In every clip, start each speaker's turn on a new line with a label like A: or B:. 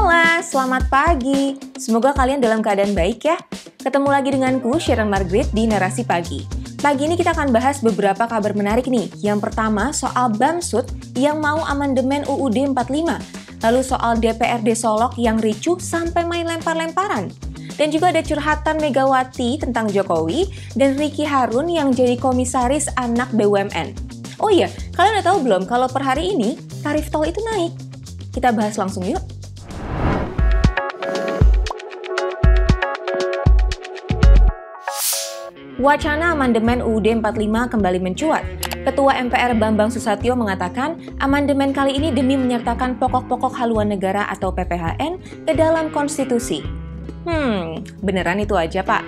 A: Hola, selamat pagi. Semoga kalian dalam keadaan baik ya. Ketemu lagi denganku, Sharon Margaret di Narasi Pagi. Pagi ini kita akan bahas beberapa kabar menarik nih. Yang pertama soal Bamsud yang mau amandemen UUD 45. Lalu soal DPRD Solok yang ricuh sampai main lempar-lemparan. Dan juga ada curhatan Megawati tentang Jokowi dan Ricky Harun yang jadi komisaris anak BUMN. Oh iya, kalian udah tahu belum kalau per hari ini tarif tol itu naik? Kita bahas langsung yuk. Wacana amandemen UUD 45 kembali mencuat. Ketua MPR Bambang Susatyo mengatakan amandemen kali ini demi menyertakan pokok-pokok haluan negara atau PPHN ke dalam konstitusi. Beneran itu aja, Pak?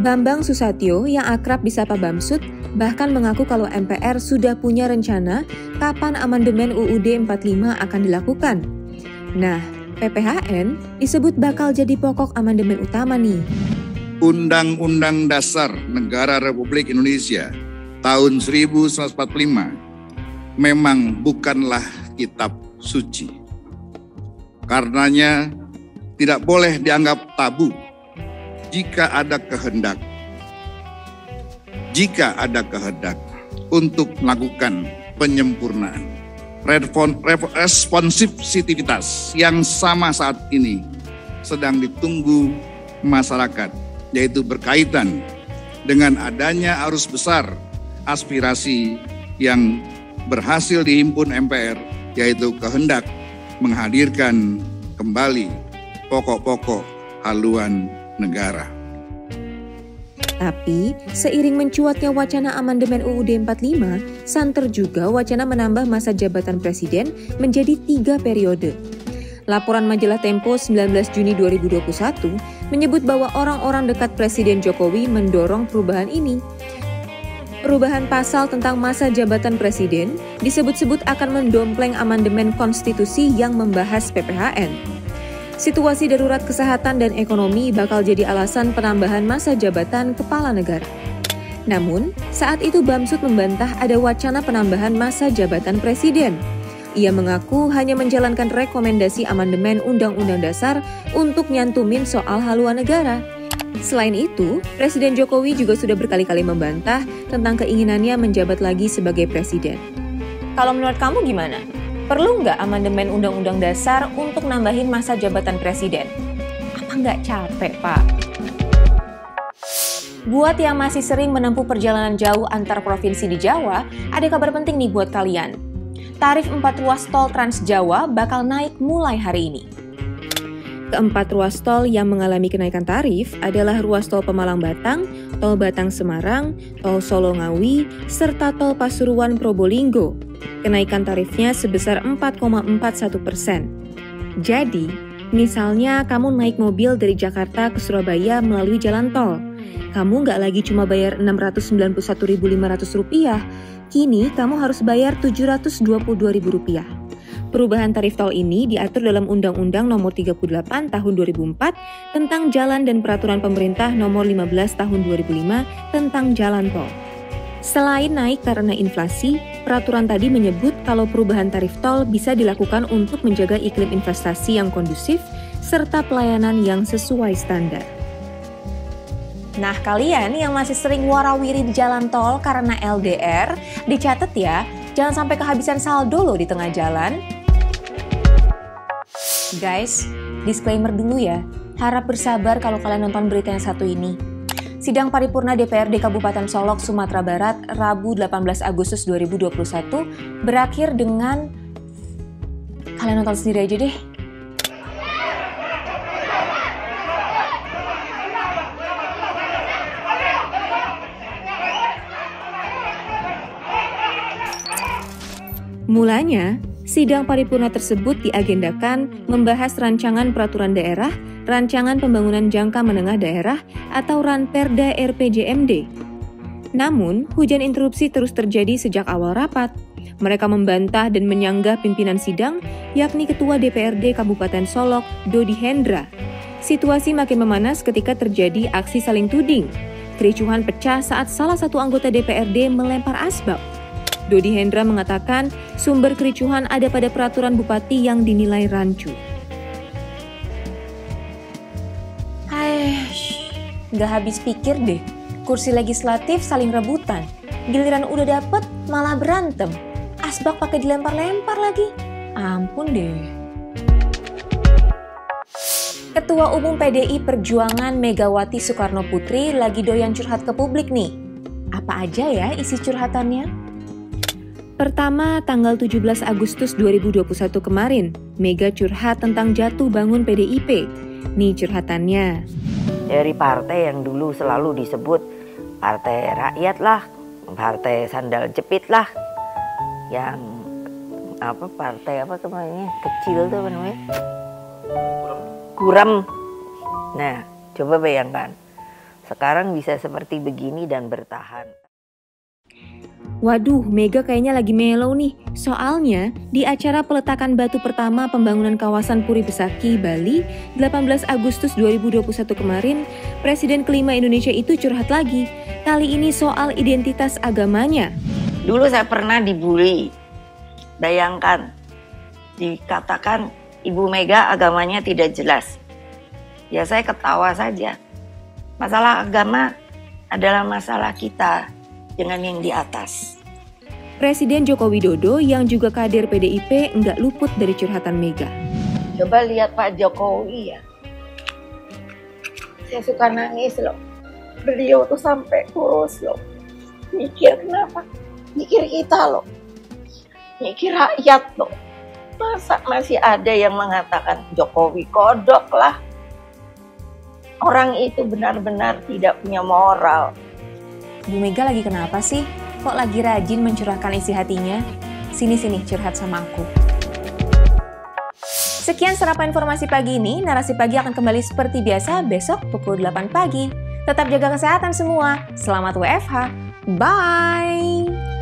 A: Bambang Susatyo yang akrab disapa Bamsud bahkan mengaku kalau MPR sudah punya rencana kapan amandemen UUD 45 akan dilakukan. Nah, PPHN disebut bakal jadi pokok amandemen utama nih.
B: Undang-Undang Dasar Negara Republik Indonesia tahun 1945 memang bukanlah kitab suci. Karenanya tidak boleh dianggap tabu jika ada kehendak untuk melakukan penyempurnaan. Responsivitas yang sama saat ini sedang ditunggu masyarakat, yaitu berkaitan dengan adanya arus besar aspirasi yang berhasil dihimpun MPR, yaitu kehendak menghadirkan kembali pokok-pokok haluan negara.
A: Tapi, seiring mencuatnya wacana amandemen UUD 45, santer juga wacana menambah masa jabatan presiden menjadi 3 periode. Laporan majalah Tempo 19 Juni 2021 menyebut bahwa orang-orang dekat Presiden Jokowi mendorong perubahan ini. Perubahan pasal tentang masa jabatan presiden disebut-sebut akan mendompleng amandemen konstitusi yang membahas PPHN. Situasi darurat kesehatan dan ekonomi bakal jadi alasan penambahan masa jabatan kepala negara. Namun, saat itu Bamsud membantah ada wacana penambahan masa jabatan presiden. Ia mengaku hanya menjalankan rekomendasi amandemen Undang-Undang Dasar untuk nyantumin soal haluan negara. Selain itu, Presiden Jokowi juga sudah berkali-kali membantah tentang keinginannya menjabat lagi sebagai presiden. Kalau menurut kamu gimana? Perlu nggak amandemen Undang-Undang Dasar untuk nambahin masa jabatan presiden? Apa nggak capek, Pak? Buat yang masih sering menempuh perjalanan jauh antar provinsi di Jawa, ada kabar penting nih buat kalian. Tarif 4 ruas tol Trans Jawa bakal naik mulai hari ini. Keempat ruas tol yang mengalami kenaikan tarif adalah ruas tol Pemalang-Batang, tol Batang-Semarang, tol Solo-Ngawi, serta tol Pasuruan-Probolinggo. Kenaikan tarifnya sebesar 4,41%. Jadi, misalnya kamu naik mobil dari Jakarta ke Surabaya melalui jalan tol. Kamu nggak lagi cuma bayar Rp691.500, kini kamu harus bayar Rp722.000. Perubahan tarif tol ini diatur dalam Undang-Undang Nomor 38 Tahun 2004 tentang Jalan dan Peraturan Pemerintah Nomor 15 Tahun 2005 tentang Jalan Tol. Selain naik karena inflasi, peraturan tadi menyebut kalau perubahan tarif tol bisa dilakukan untuk menjaga iklim investasi yang kondusif serta pelayanan yang sesuai standar. Nah, kalian yang masih sering warawiri di jalan tol karena LDR, dicatat ya, jangan sampai kehabisan saldo loh di tengah jalan. Guys, disclaimer dulu ya, harap bersabar kalau kalian nonton berita yang satu ini. Sidang paripurna DPRD Kabupaten Solok, Sumatera Barat, Rabu 18 Agustus 2021 berakhir dengan... Kalian nonton sendiri aja deh. Mulanya, sidang paripurna tersebut diagendakan membahas rancangan peraturan daerah, rancangan pembangunan jangka menengah daerah atau Ranperda RPJMD. Namun, hujan interupsi terus terjadi sejak awal rapat. Mereka membantah dan menyanggah pimpinan sidang, yakni Ketua DPRD Kabupaten Solok, Dodi Hendra. Situasi makin memanas ketika terjadi aksi saling tuding. Kericuhan pecah saat salah satu anggota DPRD melempar asbak. Dodi Hendra mengatakan sumber kericuhan ada pada peraturan bupati yang dinilai rancu. Nggak habis pikir deh, kursi legislatif saling rebutan. Giliran udah dapet, malah berantem. Asbak pakai dilempar-lempar lagi. Ampun deh. Ketua Umum PDI Perjuangan Megawati Soekarnoputri lagi doyan curhat ke publik nih. Apa aja ya isi curhatannya? Pertama, tanggal 17 Agustus 2021 kemarin, Mega curhat tentang jatuh bangun PDIP. Nih curhatannya.
C: Dari partai yang dulu selalu disebut partai rakyat lah, partai sandal jepit lah, yang partai kemarinnya kecil tuh apa namanya? Kuram. Nah, coba bayangkan, sekarang bisa seperti begini dan bertahan.
A: Waduh, Mega kayaknya lagi mellow nih. Soalnya, di acara peletakan batu pertama pembangunan kawasan Puri Besaki, Bali, 18 Agustus 2021 kemarin, Presiden kelima Indonesia itu curhat lagi. Kali ini soal identitas agamanya.
C: Dulu saya pernah dibully. Bayangkan, dikatakan Ibu Mega agamanya tidak jelas. Ya saya ketawa saja. Masalah agama adalah masalah kita dengan yang di atas.
A: Presiden Joko Widodo yang juga kader PDIP nggak luput dari curhatan Mega.
C: Coba lihat Pak Jokowi ya. Saya suka nangis loh. Beliau tuh sampai kurus loh. Mikir kenapa? Mikir kita loh. Mikir rakyat loh. Masa masih ada yang mengatakan Jokowi kodok lah. Orang itu benar-benar tidak punya moral.
A: Bu Mega lagi kenapa sih? Kok lagi rajin mencurahkan isi hatinya? Sini-sini curhat sama aku. Sekian serapan informasi pagi ini. Narasi Pagi akan kembali seperti biasa besok pukul 8 pagi. Tetap jaga kesehatan semua. Selamat WFH. Bye!